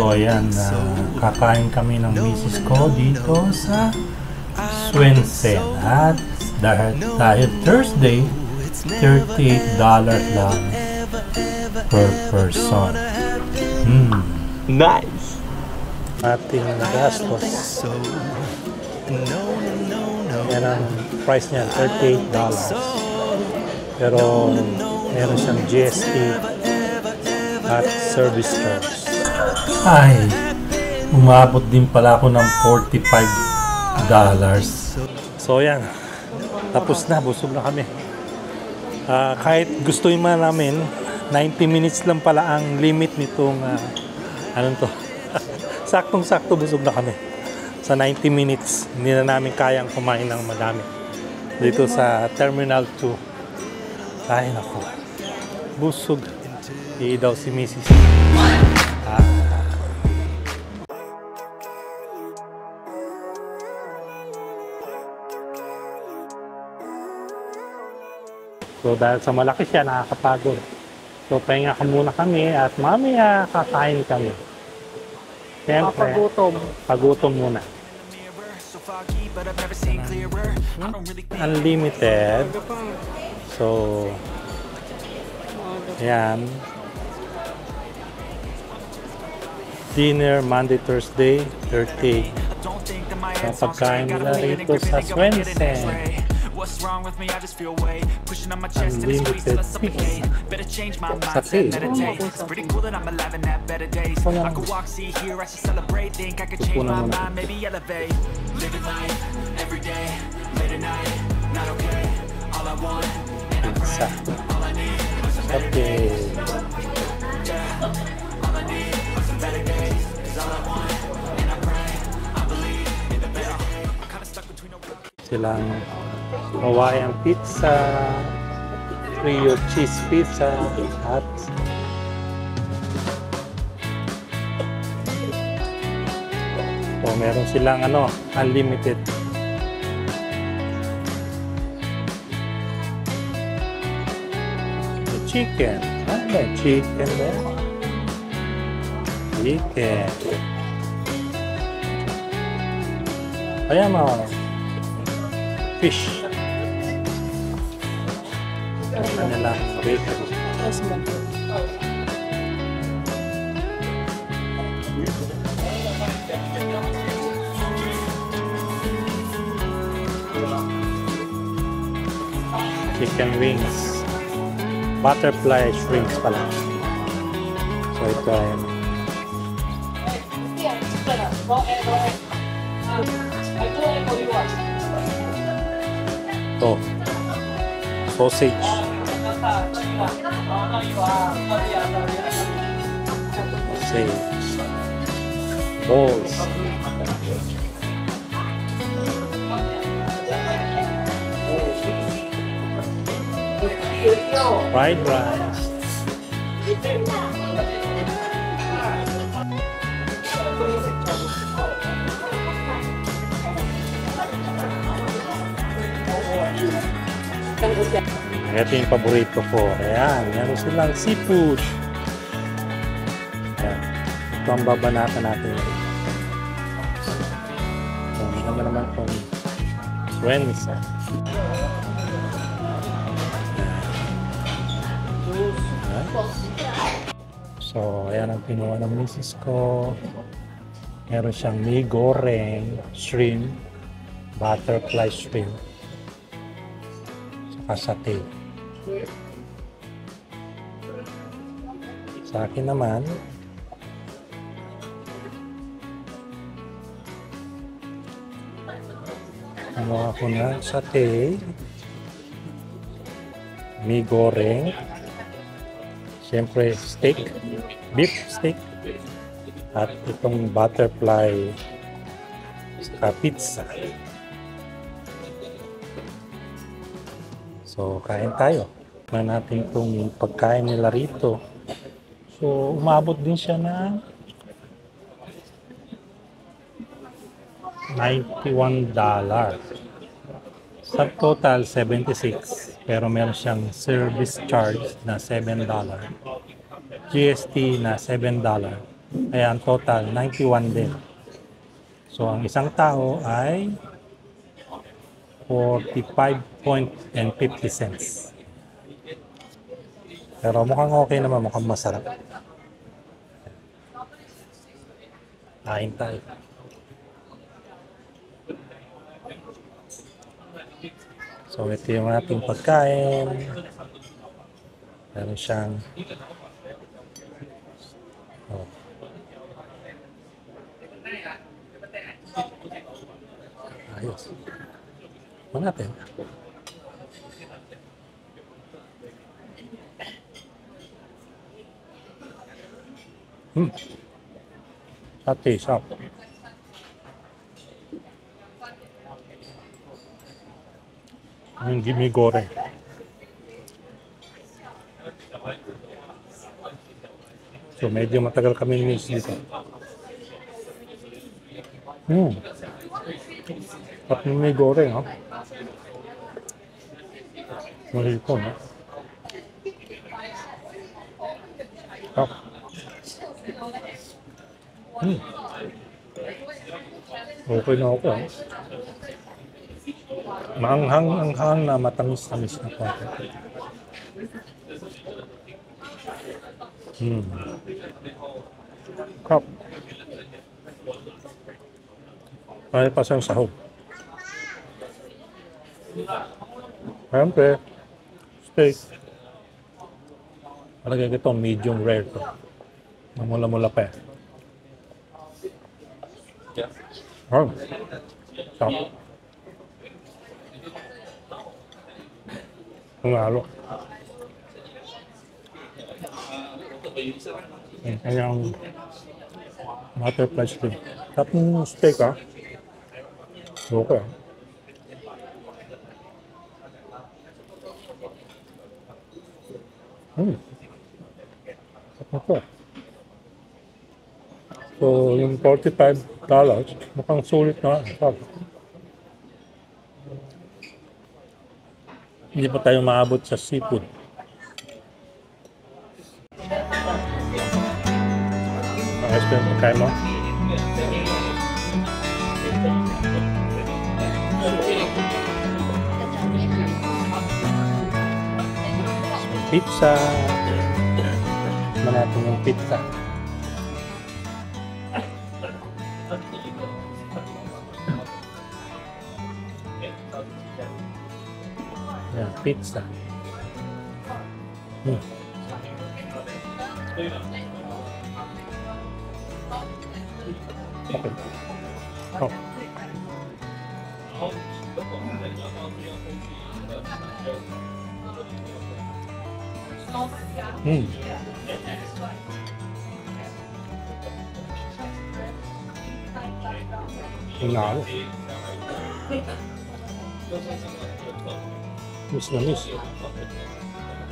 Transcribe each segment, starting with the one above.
So ayan, kakain kami ng misis ko dito sa Swensen at dahil Thursday, $38 lang per person. Nice! Ating gastos. Yan ang price niya, $38. Pero meron siyang GST at service charge. Ay, umabot din pala ako ng $45. So yan, tapos na, busog na kami. Kahit gusto man namin, 90 minutes lang pala ang limit nitong anong to. Saktong-sakto busog na kami. Sa 90 minutes, hindi na namin kayang kumain ng madami. Dito sa Terminal 2. Ay nako, busog. Daw si Mrs. So dahil sa malaki siya, nakakapagod. So pahinga ka muna kami at mamaya kakain kami. Siyempre, pagutom muna. Unlimited. So, ayan. Dinner, Monday, Thursday, 30. So pagkain nila rito sa Swensen. Unlimited feast. Sa tea. Kukunan mo na. Pizza. Okay. Silang Hawaiian pizza, Trio cheese pizza, at meron silang unlimited. Chicken. May chicken there. Chicken. Ayan mo. Fish. Kanila bakery. Chicken wings. Butterfly shrimps pala. So ito ay sausage. Balls. Fried rice. Ito yung paborito ko. Ayan, meron silang seafood. Ayan. Ito ang babanatan natin. So, naman naman itong Swensen. So, ayan ang pinuha ng misis ko. Meron siyang mee goreng, shrimp, butterfly shrimp, saka satay. Sa akin naman, kinuha ko na satay, mee goreng, siyempre steak, beef steak, at itong butterfly sa pizza. So, kain tayo. Tignan natin itong pagkain nila rito. So, umabot din siya na $91. Sa total, 76. Pero meron siyang service charge na $7. GST na $7. Kaya ang total, 91 din. So, ang isang tao ay 45.50 cents. Pero mukhang okay naman, mukhang masarap. Kain tayo. So, ito yung ating pagkain. Meron siyang ayos. Manapin. Sate, sarap. Yung gimi goreng. So, medyo matagal kami miss dito. At may goreng, ha? Mahipon, ha? Ah. Okay na ako, ha? Maanghang na matamis-tamis na po. Kap. Kaya pa siyang sahog. Siyempre, steak. Palagay ko ito, medium rare to. Mamula-mula pa eh. Sarap. Pangalo. Kanyang butterfly steak. Tapos yung steak, ha? Okay. Ito. So, yung $45, mukhang sulit na. Hindi pa tayo maabot sa seafood. Ayos pa yung pagkain mo? Pizza. Natin yung pizza. Yan, pizza. Okay. Oh. Nalo. Miss na miss.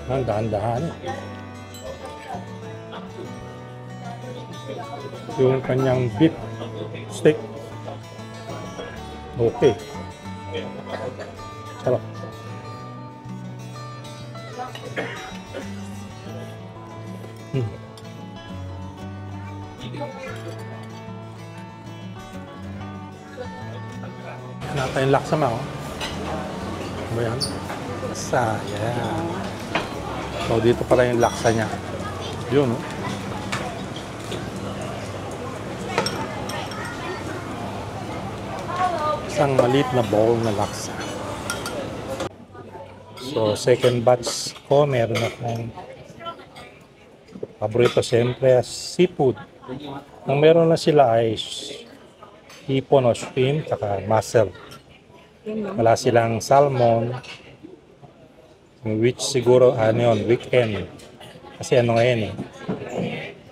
Dahan-dahan eh. Yung kanyang beef steak. Okay. Sarap. Napa yung laksa mo. Ano ba yan? Laksa. Yeah. So, dito pala yung laksa niya. Yun, no? Isang maliit na bowl na laksa. So, second batch ko, meron akong paborito siyempre seafood. Ang meron na sila ay hipon o shrimp, saka mussel. Wala silang salmon, which siguro ano yun, weekend. Kasi ano ngayon eh,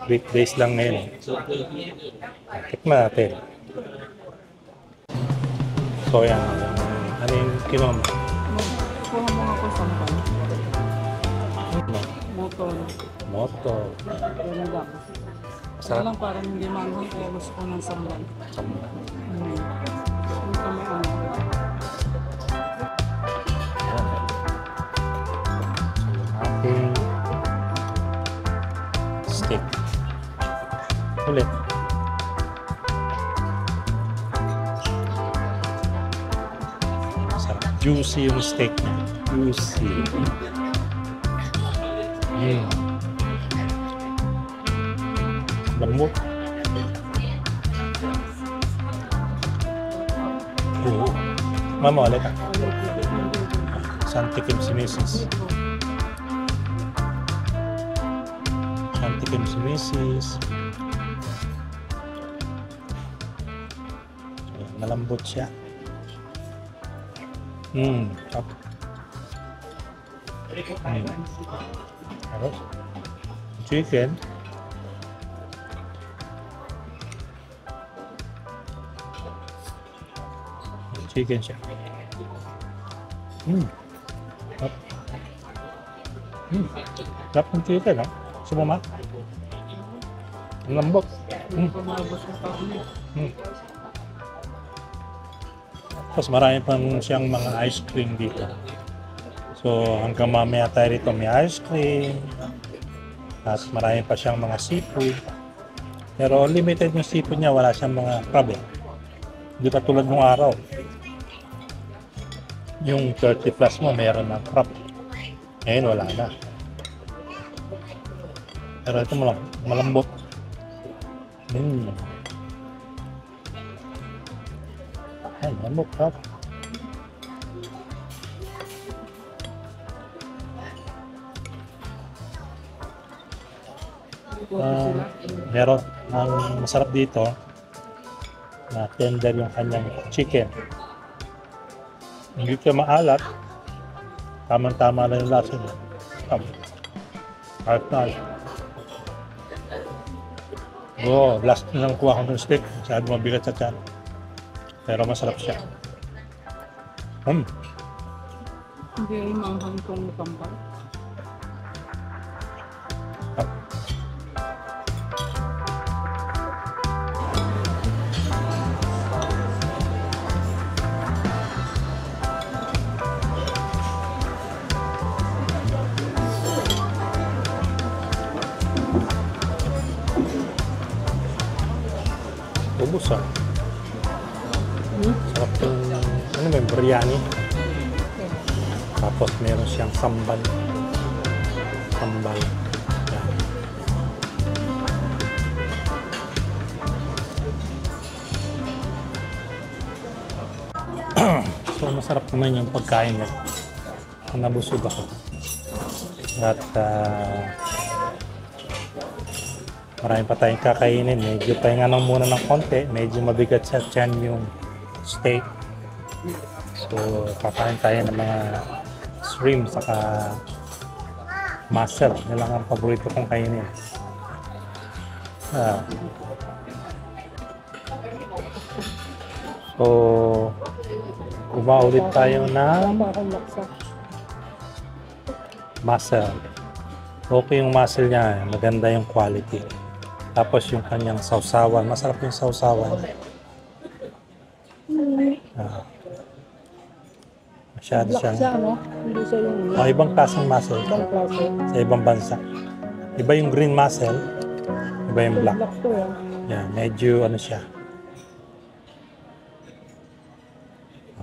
weekdays lang ngayon eh. Tikman natin. So yan, ano yung kinuha mo? Kuha mo ako sampan. Motor. Motor. Yan lang. Kaya lang parang hindi manghang kaya gusto ko ng sampan. Hindi kami ano. Ating steak. Ulit. Sarap. Juicy yung steak niya. Juicy. Lambot. Oo. Mama, ulit ah. Santikim si Mrs. Santikim si Mrs. Ayan, malambot siya. Up. Tapos, chicken. Chicken siya. Up. Sarap ng chicken, ha? Sumama. Ang lambot. Tapos marami pang siyang mga ice cream dito. So hanggang mamaya tayo rito may ice cream. Tapos marami pa siyang mga seafood. Pero limited yung seafood niya, wala siyang mga crab eh. Hindi pa tulad nung araw. Yung 30 plus mo meron ng crab. Ngayon wala na. Pero ito malambot. Ay, malambot crab. Meron ang masarap dito na tender yung kanyang chicken. Hindi siya maalat, tamang-tama na yung lasa niya. Last na lang kuha ko ng steak, masyado mabigat sa tiyan, pero masarap siya. Hindi ay manghang kong tambal. Ubus ah. Sarap yung, ano ba yung biryani. Tapos meron siyang sambal. Sambal. Yan. So masarap naman yung pagkain niya. Nabusog ako. At marami pa tayong kakainin. Medyo pahinga lang muna ng konti. Medyo mabigat sa tiyan yung steak. So, kakain tayo ng mga shrimp saka mussel. Yan lang ang paborito kong kainin. So, umaulit tayo ng mussel. Okay yung mussel niya. Maganda yung quality. Tapos yung kanyang sausawan. Masarap yung sausawan. Masyado siyang... ibang klaseng mussel. Sa ibang bansa. Iba yung green mussel. Iba yung black. Yan, medyo ano siya.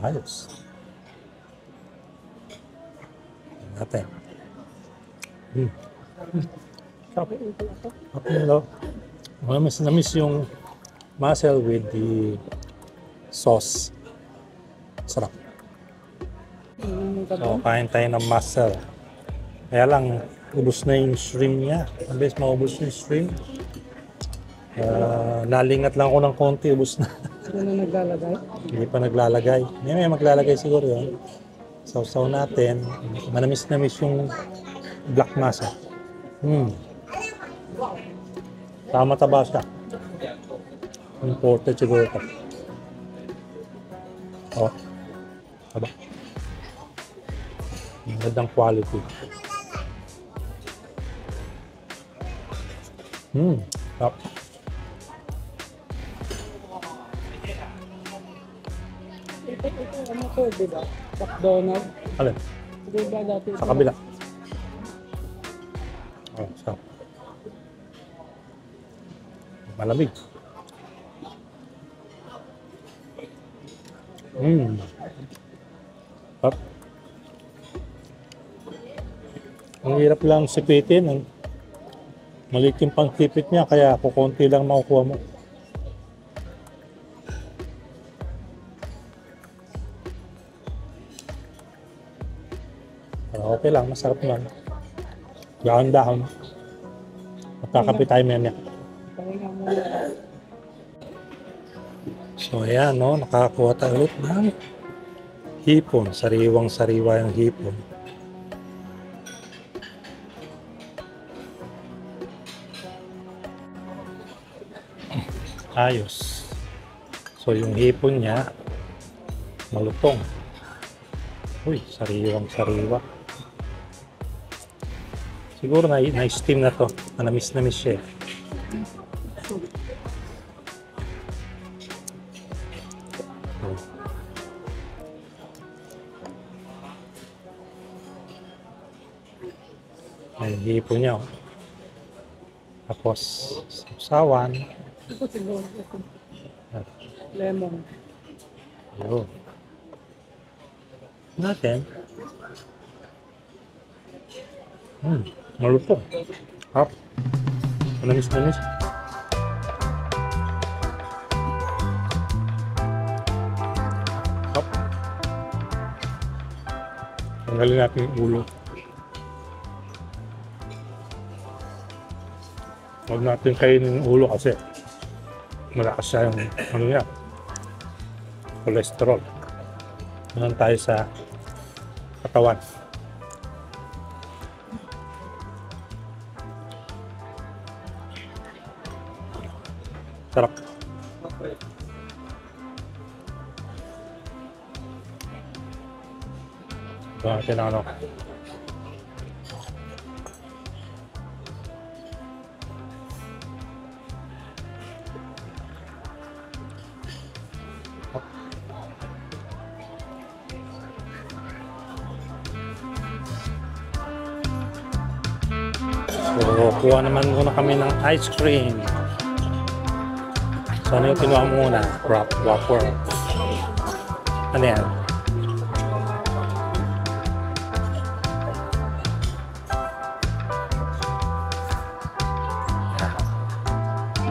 Ayos. Natin. Namiss yung mussel with the sauce. Sarap. So, kain tayo ng mussel. Kaya lang, ubos na yung shrimp niya. Mabilis maubos yung shrimp. Nalingat lang ako ng konti, ubos na. Sino na naglalagay? Hindi pa naglalagay. May maglalagay siguro yun. Sausaw natin. Manamis-namis yung black mussel. Tama-taba siya. Imported siguro ito. Taba. Magandang quality. Tap. Ano to, diba? McDonald's. Alin? Diba dati? Sa kabila. Malamig. Up. Ang hirap lang sipitin. Maliit yung pangtipit niya, kaya kukunti lang makukuha mo. Pero okay lang, masarap naman. Dahon-dahon. Magkakape tayo maya. Pahinga mo. So ayan, no, nakakakuha tayo ulit ng hipon. Sariwang-sariwa yung hipon. Ayos. So yung hipon niya, malutong. Uy, sariwang-sariwa. Siguro na-steam na to. Manamis-namis siya. Ay, hipon niya. Oh. Tapos, sawan. Ito siguro. Lemon. Ayun. Natin. Malutong. Hap. Manamis-namis. Hap. Tanggalin natin yung ulo. Huwag natin kainin yung ulo kasi malakas siya yung ano niya, cholesterol. Naman tayo sa katawan. Sarap. Ito natin ang ano. So, kuha naman muna kami ng ice cream. So, ano yung kinuha mo muna? Whopper. Ano yan?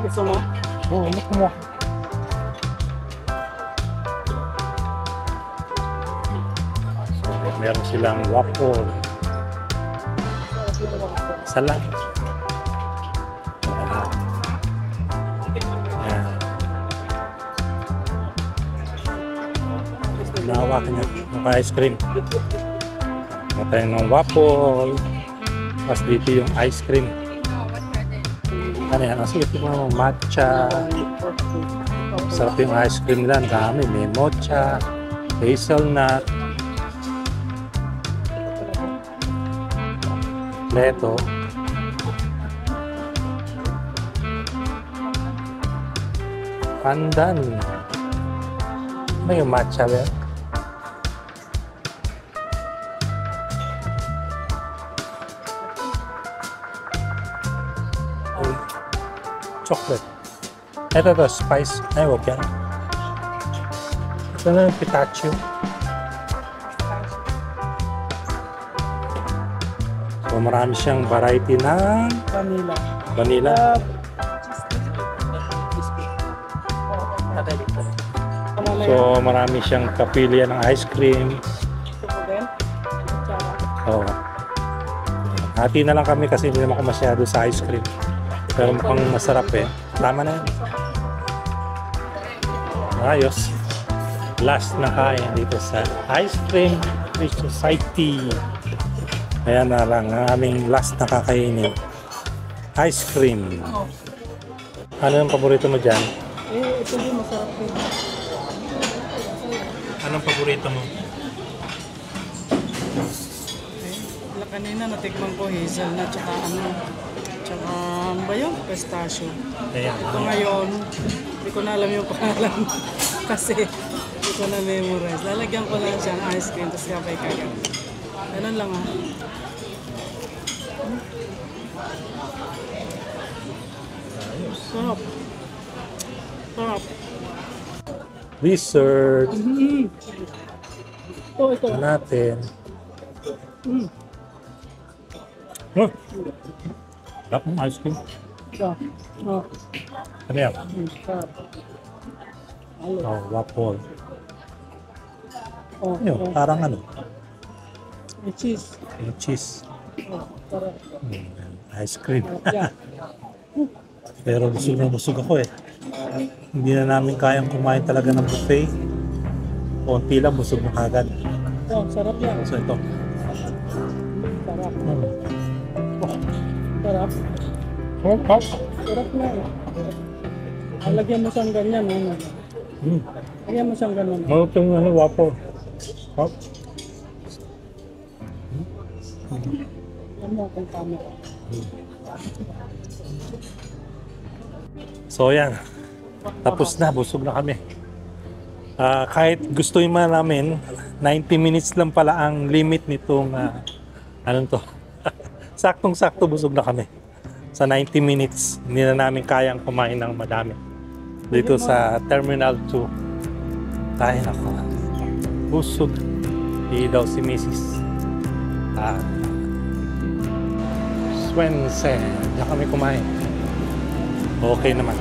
Gusto mo? Oo, gusto mo. So, meron silang waffle. Isa lang. Ayan. Nahawakan niya ng ice cream. Matay ng waffle. Tapos dito yung ice cream. Ano yan? Sige, ito mo matcha. Sarap yung ice cream nila. Ang dami. May mocha, hazelnut, leto. Pandan. May yung matcha ba yan? Chocolate. Ito to, spice. Ay, wag yan. Ito na yung pistachio. So, marami siyang variety ng Vanilla. vanilla. So, marami siyang kapilian ng ice cream. Oh. Hati na lang kami kasi hindi naman ako masyado sa ice cream. Pero mukhang masarap eh. Tama na yan. Ayos. Last na kain dito sa Ice Cream Society. Ayan na lang ang aming last na kakainin. Ice cream. Ano yung paborito mo dyan? Ito din masarap din. Anong paborito mo? Kanina natikman ko hazelnut tsaka tsaka ano ba yun? Pistachio. Ayan. Ito ngayon, hindi ko na alam yung pangalan kasi hindi ko na memorize. Lalagyan ko lang siyang ice cream tapos kapay kagad. Ganun lang ah. Sarap. Sarap. Dessert. Ito. Natin. Mm. Sarap ng ice cream. Ito. Oh. Ano yan? Sarap. Halo. Oh, waffle. Oh, Ano yun? Parang ano? May cheese. Yung cheese. Oh, sarap. Ice cream. Yeah. Pero busog na busog ako eh. Hindi na namin kayang kumain talaga ng buffet. Konti lang, busog na kagad. Oh, sarap yan. So ito. Sarap. Mm. Sarap. Sarap. Sarap na eh. Lagyan mo siyang ganyan. Ano? Lagyan mo siyang ganun. Malutong ano, waffle. Sarap. Alam mo kung tama. So yan. Tapos na, busog na kami. Kahit gusto man namin, 90 minutes lang pala ang limit nitong anong to. Saktong-sakto busog na kami. Sa 90 minutes, hindi na namin kayang kumain ng madami. Dito sa Terminal 2. Kain ako. Busog. Hindi daw si Mrs. Swensen. Diyan kami kumain. Okay naman.